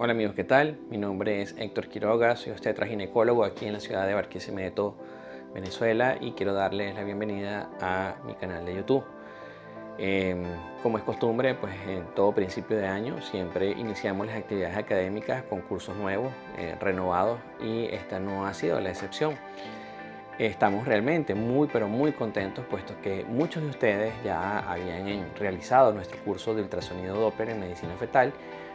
Hola amigos, ¿qué tal? Mi nombre es Héctor Quiroga, soy obstetra ginecólogo aquí en la ciudad de Barquisimeto, Venezuela, y quiero darles la bienvenida a mi canal de YouTube. Como es costumbre, pues en todo principio de año siempre iniciamos las actividades académicas con cursos nuevos, renovados, y esta no ha sido la excepción. Estamos realmente pero muy contentos, puesto que muchos de ustedes ya habían realizado nuestro curso de ultrasonido Doppler en medicina fetal.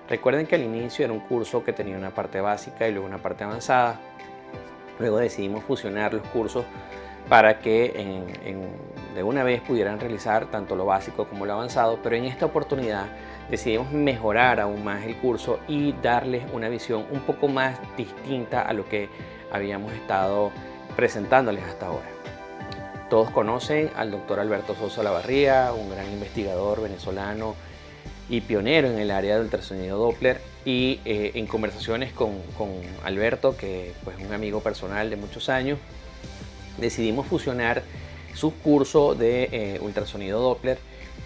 Recuerden que al inicio era un curso que tenía una parte básica y luego una parte avanzada. Luego decidimos fusionar los cursos para que de una vez pudieran realizar tanto lo básico como lo avanzado, pero en esta oportunidad decidimos mejorar aún más el curso y darles una visión un poco más distinta a lo que habíamos estado presentándoles hasta ahora. Todos conocen al doctor Alberto Sosa Olavarría, un gran investigador venezolano y pionero en el área de ultrasonido Doppler, y en conversaciones con Alberto, que pues un amigo personal de muchos años, decidimos fusionar su curso de ultrasonido Doppler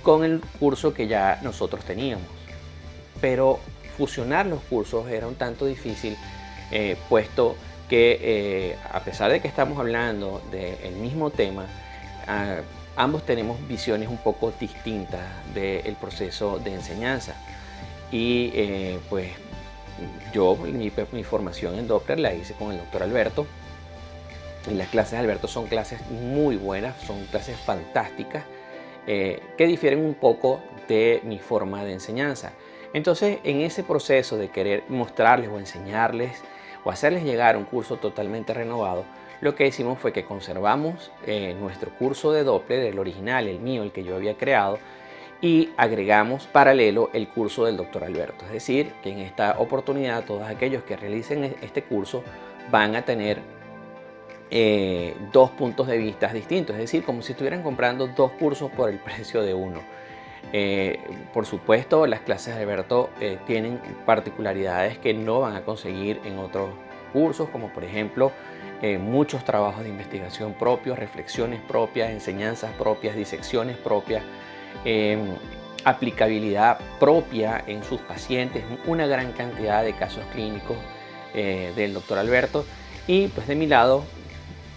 con el curso que ya nosotros teníamos. Pero fusionar los cursos era un tanto difícil, puesto que a pesar de que estamos hablando del mismo tema, ambos tenemos visiones un poco distintas del proceso de enseñanza. Y pues yo mi formación en Doppler la hice con el doctor Alberto, y las clases de Alberto son clases muy buenas, son clases fantásticas, que difieren un poco de mi forma de enseñanza. Entonces, en ese proceso de querer mostrarles o enseñarles o hacerles llegar un curso totalmente renovado, lo que hicimos fue que conservamos nuestro curso de Doppler, el original, el mío, el que yo había creado, y agregamos paralelo el curso del doctor Alberto. Es decir, que en esta oportunidad todos aquellos que realicen este curso van a tener dos puntos de vista distintos, es decir, como si estuvieran comprando dos cursos por el precio de uno. Por supuesto, las clases de Alberto tienen particularidades que no van a conseguir en otros cursos, como por ejemplo muchos trabajos de investigación propios, reflexiones propias, enseñanzas propias, disecciones propias, aplicabilidad propia en sus pacientes, una gran cantidad de casos clínicos del doctor Alberto. Y pues de mi lado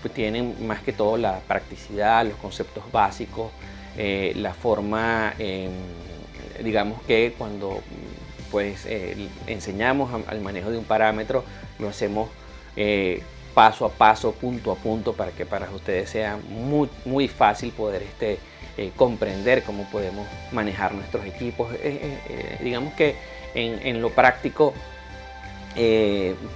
pues tienen más que todo la practicidad, los conceptos básicos, la forma, digamos que cuando pues enseñamos al manejo de un parámetro, lo hacemos paso a paso, punto a punto, para que para ustedes sea muy fácil poder comprender cómo podemos manejar nuestros equipos. Digamos que en lo práctico,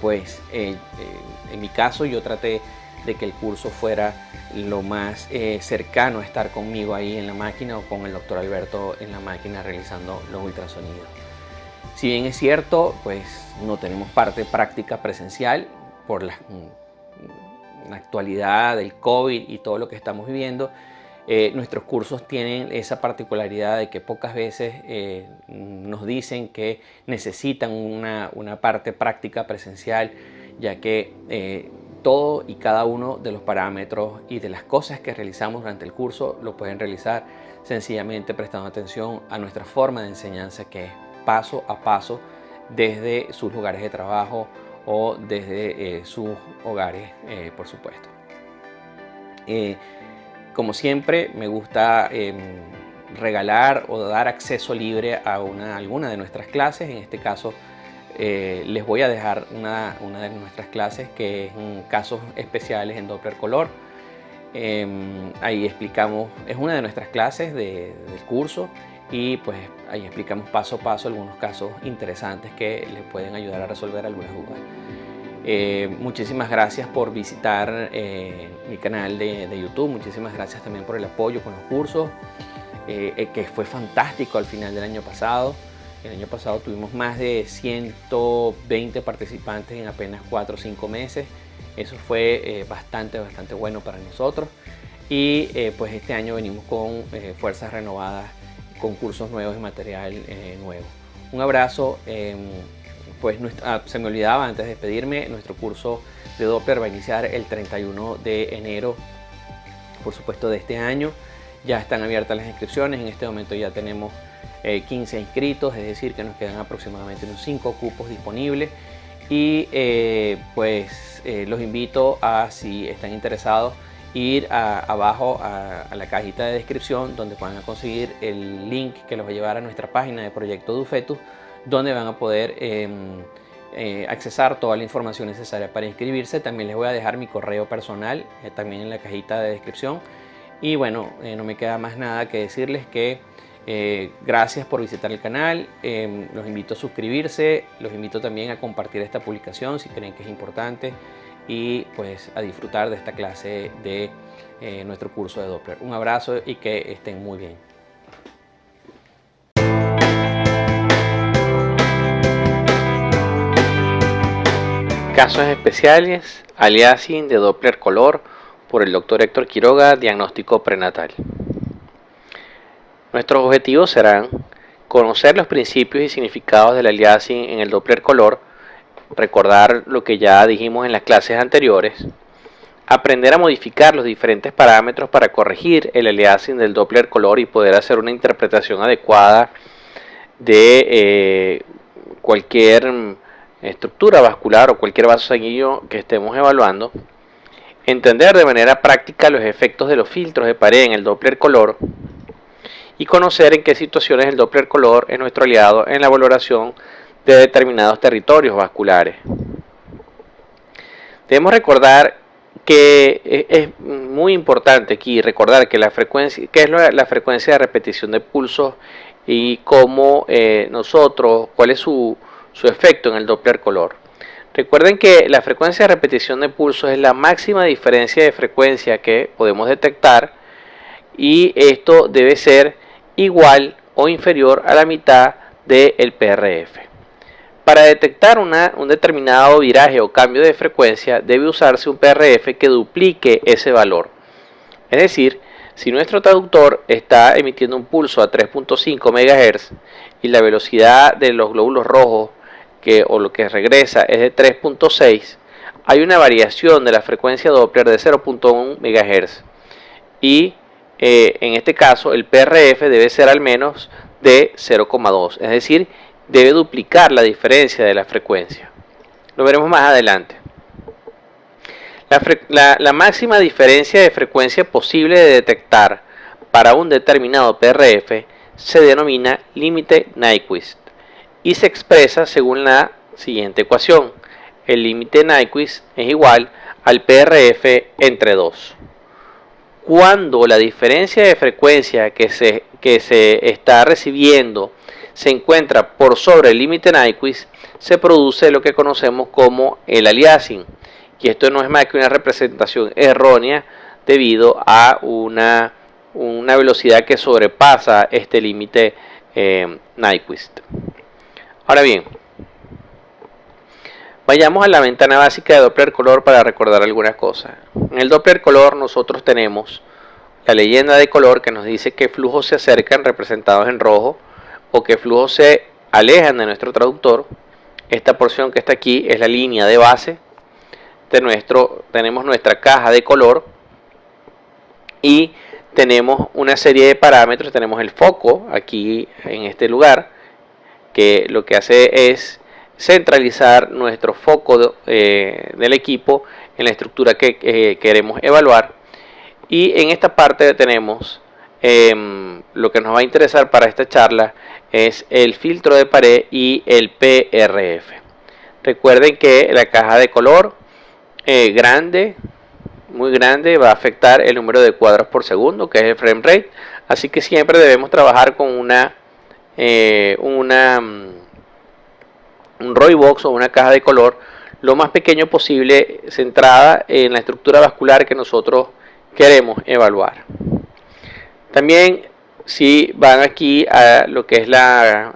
pues en mi caso yo traté de que el curso fuera lo más cercano a estar conmigo ahí en la máquina, o con el doctor Alberto en la máquina realizando los ultrasonidos. Si bien es cierto, pues no tenemos parte práctica presencial por la actualidad del COVID y todo lo que estamos viviendo, nuestros cursos tienen esa particularidad de que pocas veces nos dicen que necesitan una parte práctica presencial, ya que todo y cada uno de los parámetros y de las cosas que realizamos durante el curso lo pueden realizar sencillamente prestando atención a nuestra forma de enseñanza, que es paso a paso desde sus lugares de trabajo o desde sus hogares, por supuesto. Como siempre, me gusta regalar o dar acceso libre a alguna de nuestras clases. En este caso, les voy a dejar una de nuestras clases, que es casos especiales en Doppler color. Ahí explicamos, es una de nuestras clases del curso, y pues ahí explicamos paso a paso algunos casos interesantes que les pueden ayudar a resolver algunas dudas. Muchísimas gracias por visitar mi canal de YouTube. Muchísimas gracias también por el apoyo con los cursos, que fue fantástico al final del año pasado. El año pasado tuvimos más de 120 participantes en apenas 4 o 5 meses. Eso fue bastante bueno para nosotros. Y pues este año venimos con fuerzas renovadas, con cursos nuevos y material nuevo. Un abrazo. Pues se me olvidaba antes de despedirme, nuestro curso de Doppler va a iniciar el 31 de enero, por supuesto, de este año. Ya están abiertas las inscripciones. En este momento ya tenemos 15 inscritos, es decir que nos quedan aproximadamente unos 5 cupos disponibles. Y pues los invito a, si están interesados, ir abajo a la cajita de descripción, donde van a conseguir el link que los va a llevar a nuestra página de Proyecto Dufetus, donde van a poder accesar toda la información necesaria para inscribirse. También les voy a dejar mi correo personal también en la cajita de descripción. Y bueno, no me queda más nada que decirles que gracias por visitar el canal. Los invito a suscribirse, los invito también a compartir esta publicación si creen que es importante, y pues a disfrutar de esta clase de nuestro curso de Doppler. Un abrazo y que estén muy bien. Casos especiales: aliasing de Doppler color por el Dr. Héctor Quiroga, diagnóstico prenatal. Nuestros objetivos serán conocer los principios y significados del aliasing en el Doppler color, recordar lo que ya dijimos en las clases anteriores, aprender a modificar los diferentes parámetros para corregir el aliasing del Doppler color y poder hacer una interpretación adecuada de cualquier estructura vascular o cualquier vaso sanguíneo que estemos evaluando, entender de manera práctica los efectos de los filtros de pared en el Doppler color y conocer en qué situaciones el Doppler color es nuestro aliado en la valoración de determinados territorios vasculares. Debemos recordar que es muy importante aquí recordar que la frecuencia, qué es la frecuencia de repetición de pulsos y cómo cuál es su efecto en el Doppler color. Recuerden que la frecuencia de repetición de pulsos es la máxima diferencia de frecuencia que podemos detectar, y esto debe ser igual o inferior a la mitad del PRF. Para detectar un determinado viraje o cambio de frecuencia debe usarse un PRF que duplique ese valor. Es decir, si nuestro traductor está emitiendo un pulso a 3.5 MHz y la velocidad de los glóbulos rojos o lo que regresa es de 3.6, hay una variación de la frecuencia Doppler de 0.1 MHz. Y en este caso el PRF debe ser al menos de 0.2, es decir, debe duplicar la diferencia de la frecuencia. Lo veremos más adelante. La máxima diferencia de frecuencia posible de detectar para un determinado PRF se denomina límite Nyquist y se expresa según la siguiente ecuación. El límite Nyquist es igual al PRF entre 2. Cuando la diferencia de frecuencia que se está recibiendo se encuentra por sobre el límite Nyquist, se produce lo que conocemos como el aliasing, y esto no es más que una representación errónea debido a una velocidad que sobrepasa este límite Nyquist. Ahora bien, vayamos a la ventana básica de Doppler color para recordar algunas cosas. En el Doppler color nosotros tenemos la leyenda de color que nos dice qué flujos se acercan, representados en rojo, o qué flujos se alejan de nuestro traductor. Esta porción que está aquí es la línea de base tenemos nuestra caja de color y tenemos una serie de parámetros. Tenemos el foco aquí en este lugar, que lo que hace es centralizar nuestro foco del equipo en la estructura que queremos evaluar. Y en esta parte tenemos lo que nos va a interesar para esta charla es el filtro de pared y el PRF. Recuerden que la caja de color muy grande, va a afectar el número de cuadros por segundo, que es el frame rate. Así que siempre debemos trabajar con un ROI box o una caja de color lo más pequeño posible, centrada en la estructura vascular que nosotros queremos evaluar. También, si van aquí a lo que es la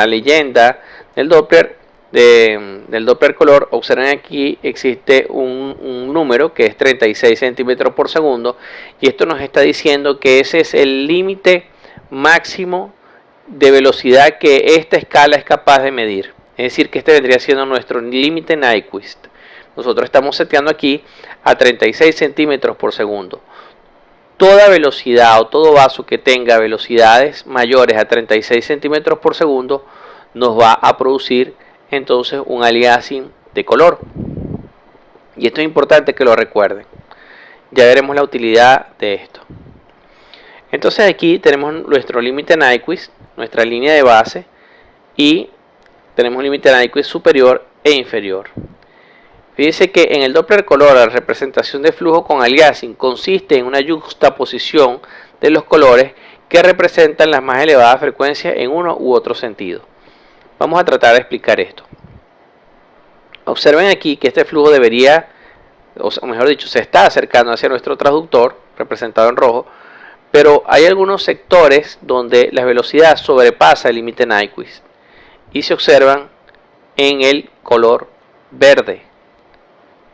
leyenda del Doppler, del Doppler color, observen aquí existe un número que es 36 centímetros por segundo, y esto nos está diciendo que ese es el límite máximo de velocidad que esta escala es capaz de medir. Es decir, que este vendría siendo nuestro límite Nyquist. Nosotros estamos seteando aquí a 36 centímetros por segundo. toda velocidad o todo vaso que tenga velocidades mayores a 36 centímetros por segundo nos va a producir entonces un aliasing de color. Y esto es importante que lo recuerden. Ya veremos la utilidad de esto. Entonces aquí tenemos nuestro límite Nyquist, nuestra línea de base, y tenemos un límite Nyquist superior e inferior. Fíjense que en el Doppler color la representación de flujo con aliasing consiste en una juxtaposición de los colores que representan las más elevadas frecuencias en uno u otro sentido. Vamos a tratar de explicar esto. Observen aquí que este flujo debería, o mejor dicho, se está acercando hacia nuestro transductor, representado en rojo, pero hay algunos sectores donde la velocidad sobrepasa el límite Nyquist y se observan en el color verde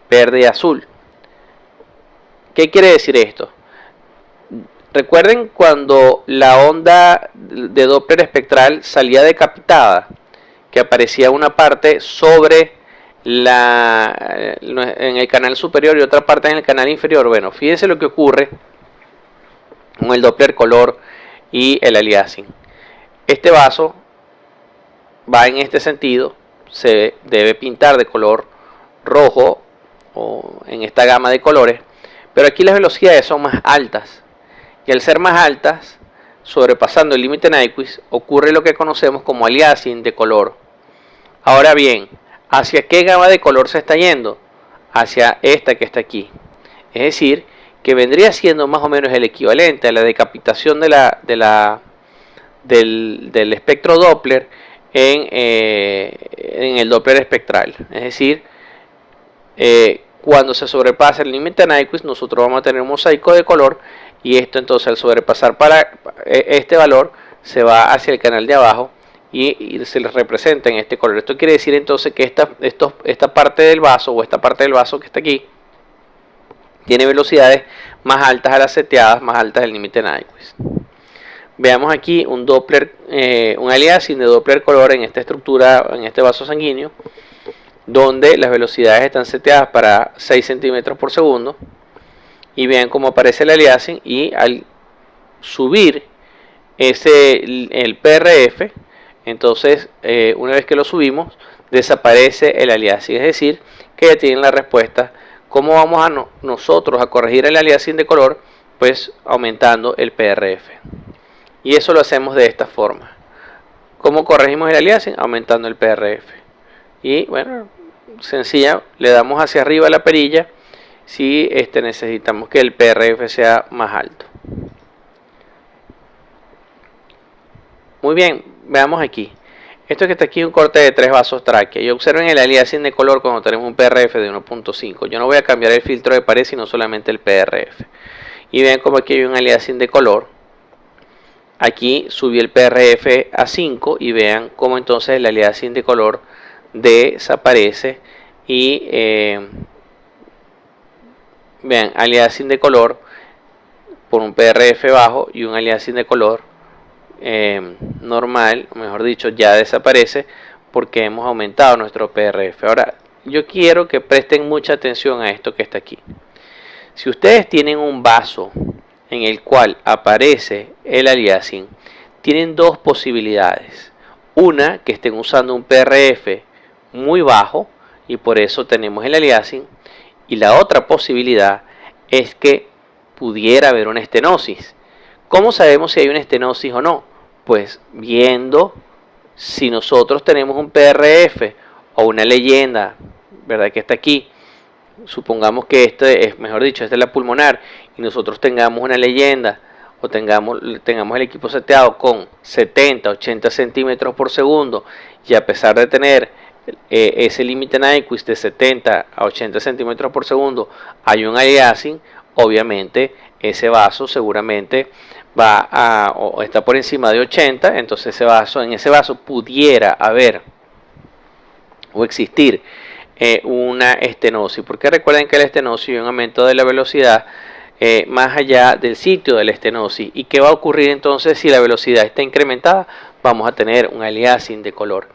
y azul. ¿Qué quiere decir esto? Recuerden cuando la onda de Doppler espectral salía decapitada, que aparecía una parte sobre en el canal superior y otra parte en el canal inferior. Bueno, fíjense lo que ocurre con el Doppler color y el aliasing. Este vaso va en este sentido, se debe pintar de color rojo o en esta gama de colores, pero aquí las velocidades son más altas y al ser más altas, sobrepasando el límite Nyquist, ocurre lo que conocemos como aliasing de color. Ahora bien, ¿hacia qué gama de color se está yendo? Hacia esta que está aquí, es decir, que vendría siendo más o menos el equivalente a la decapitación del espectro Doppler en el Doppler espectral. Es decir, cuando se sobrepasa el límite Nyquist, nosotros vamos a tener un mosaico de color, y esto entonces al sobrepasar para este valor se va hacia el canal de abajo y se les representa en este color. Esto quiere decir entonces que esta parte del vaso, o esta parte del vaso que está aquí, tiene velocidades más altas a las seteadas, más altas del límite Nyquist. Veamos aquí un Doppler, un aliasing de Doppler color en esta estructura, en este vaso sanguíneo, donde las velocidades están seteadas para 6 centímetros por segundo. Y vean cómo aparece el aliasing, y al subir el PRF, entonces una vez que lo subimos, desaparece el aliasing. Es decir, que ya tienen la respuesta. ¿Cómo vamos nosotros a corregir el aliasing de color? Pues aumentando el PRF. Y eso lo hacemos de esta forma. ¿Cómo corregimos el aliasing? Aumentando el PRF. Y bueno, sencilla, le damos hacia arriba la perilla si necesitamos que el PRF sea más alto. Muy bien, veamos aquí. Esto que está aquí es un corte de 3 vasos tráquea. Y observen el aliasing de color cuando tenemos un PRF de 1.5. Yo no voy a cambiar el filtro de pared, sino solamente el PRF. Y vean como aquí hay un aliasing de color. Aquí subí el PRF a 5 y vean cómo entonces el aliasing de color desaparece. Y vean, aliasing de color por un PRF bajo y un aliasing de color normal, mejor dicho, ya desaparece porque hemos aumentado nuestro PRF. Ahora, yo quiero que presten mucha atención a esto que está aquí. Si ustedes tienen un vaso en el cual aparece el aliasing, tienen dos posibilidades. Una, que estén usando un PRF muy bajo y por eso tenemos el aliasing, y la otra posibilidad es que pudiera haber una estenosis. ¿Cómo sabemos si hay una estenosis o no? Pues viendo si nosotros tenemos un PRF o una leyenda, ¿verdad? Que está aquí. Supongamos que este es, mejor dicho, esta es la pulmonar, y nosotros tengamos una leyenda o tengamos el equipo seteado con 70, 80 centímetros por segundo, y a pesar de tener ese límite Nyquist de 70 a 80 centímetros por segundo, hay un aliasing, obviamente ese vaso seguramente va o está por encima de 80, entonces en ese vaso pudiera haber o existir una estenosis, porque recuerden que la estenosis es un aumento de la velocidad más allá del sitio de la estenosis. ¿Y qué va a ocurrir entonces si la velocidad está incrementada? Vamos a tener un aliasing de color.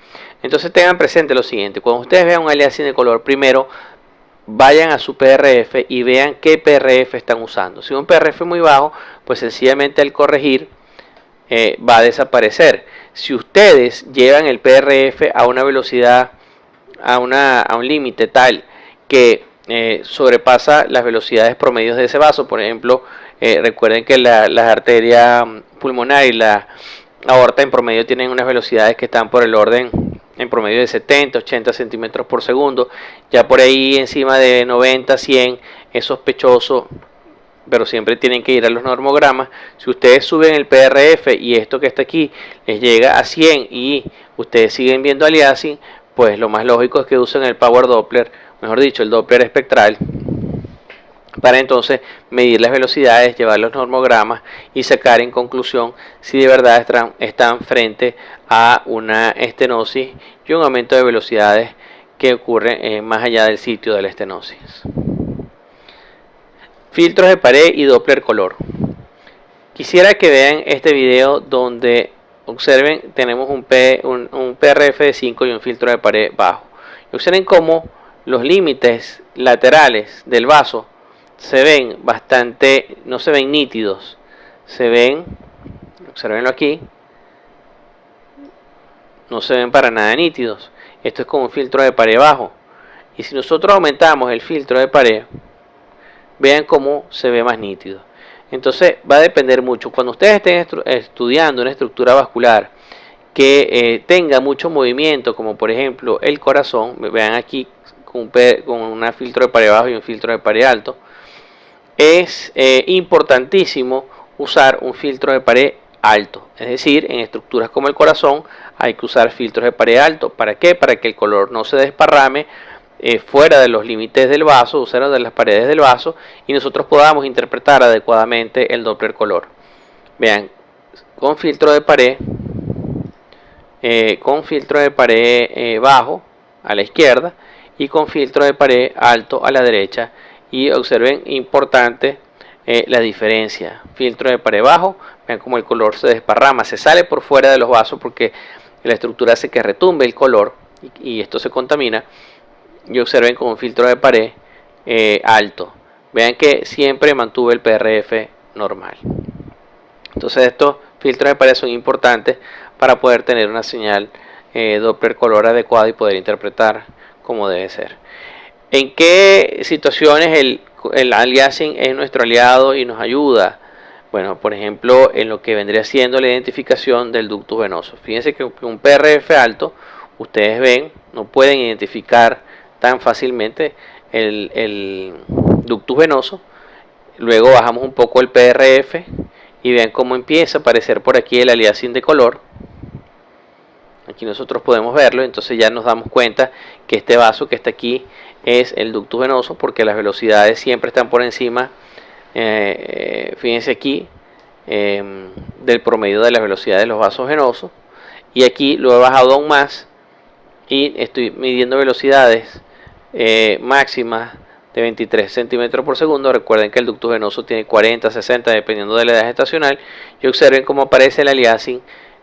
Entonces tengan presente lo siguiente: cuando ustedes vean un aliasing de color, primero vayan a su PRF y vean qué PRF están usando. Si un PRF muy bajo, pues sencillamente al corregir va a desaparecer. Si ustedes llevan el PRF a una velocidad, a un límite tal que sobrepasa las velocidades promedios de ese vaso, por ejemplo, recuerden que las arterias pulmonar y la aorta en promedio tienen unas velocidades que están por el orden en promedio de 70, 80 centímetros por segundo. Ya por ahí encima de 90, 100 es sospechoso, pero siempre tienen que ir a los normogramas. Si ustedes suben el PRF y esto que está aquí les llega a 100 y ustedes siguen viendo aliasing, pues lo más lógico es que usen el Power Doppler, mejor dicho, el Doppler espectral, para entonces medir las velocidades, llevar los normogramas y sacar en conclusión si de verdad están frente a una estenosis y un aumento de velocidades que ocurre más allá del sitio de la estenosis. Filtros de pared y Doppler color. Quisiera que vean este video donde observen, tenemos un PRF de 5 y un filtro de pared bajo. Observen cómo los límites laterales del vaso se ven bastante, no se ven nítidos, se ven, observenlo aquí, no se ven para nada nítidos. Esto es como un filtro de pared bajo. Y si nosotros aumentamos el filtro de pared, vean cómo se ve más nítido. Entonces va a depender mucho. Cuando ustedes estén estudiando una estructura vascular que tenga mucho movimiento, como por ejemplo el corazón, vean aquí con un filtro de pared bajo y un filtro de pared alto, es importantísimo usar un filtro de pared alto. Es decir, en estructuras como el corazón hay que usar filtros de pared alto. ¿Para qué? Para que el color no se desparrame fuera de los límites del vaso, fuera de las paredes del vaso, y nosotros podamos interpretar adecuadamente el Doppler color. Vean, con filtro de pared, bajo a la izquierda y con filtro de pared alto a la derecha. Y observen, importante la diferencia. Filtro de pared bajo, vean como el color se desparrama, se sale por fuera de los vasos porque la estructura hace que retumbe el color y esto se contamina. Y observen con un filtro de pared alto, vean que siempre mantuve el PRF normal. Entonces estos filtros de pared son importantes para poder tener una señal Doppler color adecuada y poder interpretar como debe ser. ¿En qué situaciones el aliasing es nuestro aliado y nos ayuda? Bueno, por ejemplo, en lo que vendría siendo la identificación del ductus venoso. Fíjense que un PRF alto, ustedes ven, no pueden identificar tan fácilmente el ductus venoso. Luego bajamos un poco el PRF y vean cómo empieza a aparecer por aquí el aliasing de color. Aquí nosotros podemos verlo, entonces ya nos damos cuenta que este vaso que está aquí es el ductus venoso porque las velocidades siempre están por encima, fíjense aquí, del promedio de las velocidades de los vasos venosos. Y aquí lo he bajado aún más y estoy midiendo velocidades máximas de 23 centímetros por segundo. Recuerden que el ductus venoso tiene 40, 60 dependiendo de la edad gestacional. Y observen cómo aparece el aliasing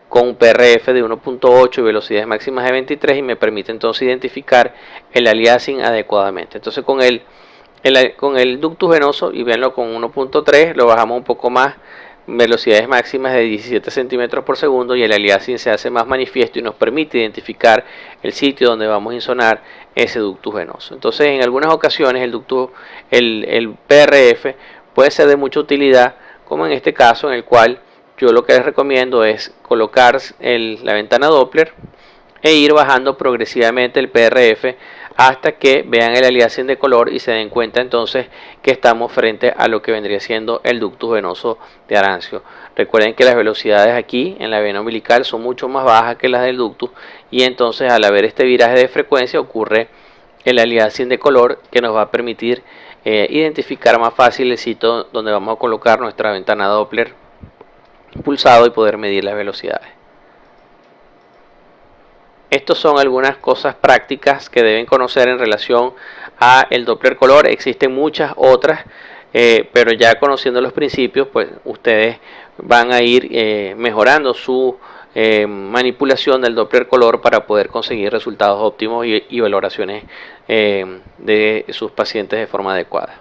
con un PRF de 1.8 y velocidades máximas de 23 y me permite entonces identificar el aliasing adecuadamente. Entonces con el ductus venoso, y véanlo con 1.3, lo bajamos un poco más, velocidades máximas de 17 centímetros por segundo y el aliasing se hace más manifiesto y nos permite identificar el sitio donde vamos a insonar ese ductus venoso. Entonces en algunas ocasiones el PRF puede ser de mucha utilidad, como en este caso en el cual yo lo que les recomiendo es colocar la ventana Doppler e ir bajando progresivamente el PRF hasta que vean el aliasing de color y se den cuenta entonces que estamos frente a lo que vendría siendo el ductus venoso de Arancio. Recuerden que las velocidades aquí en la vena umbilical son mucho más bajas que las del ductus y entonces al haber este viraje de frecuencia ocurre el aliasing de color que nos va a permitir identificar más fácil el sitio donde vamos a colocar nuestra ventana Doppler pulsado y poder medir las velocidades. Estos son algunas cosas prácticas que deben conocer en relación a el Doppler color. Existen muchas otras, pero ya conociendo los principios, pues ustedes van a ir mejorando su manipulación del Doppler color para poder conseguir resultados óptimos y valoraciones de sus pacientes de forma adecuada.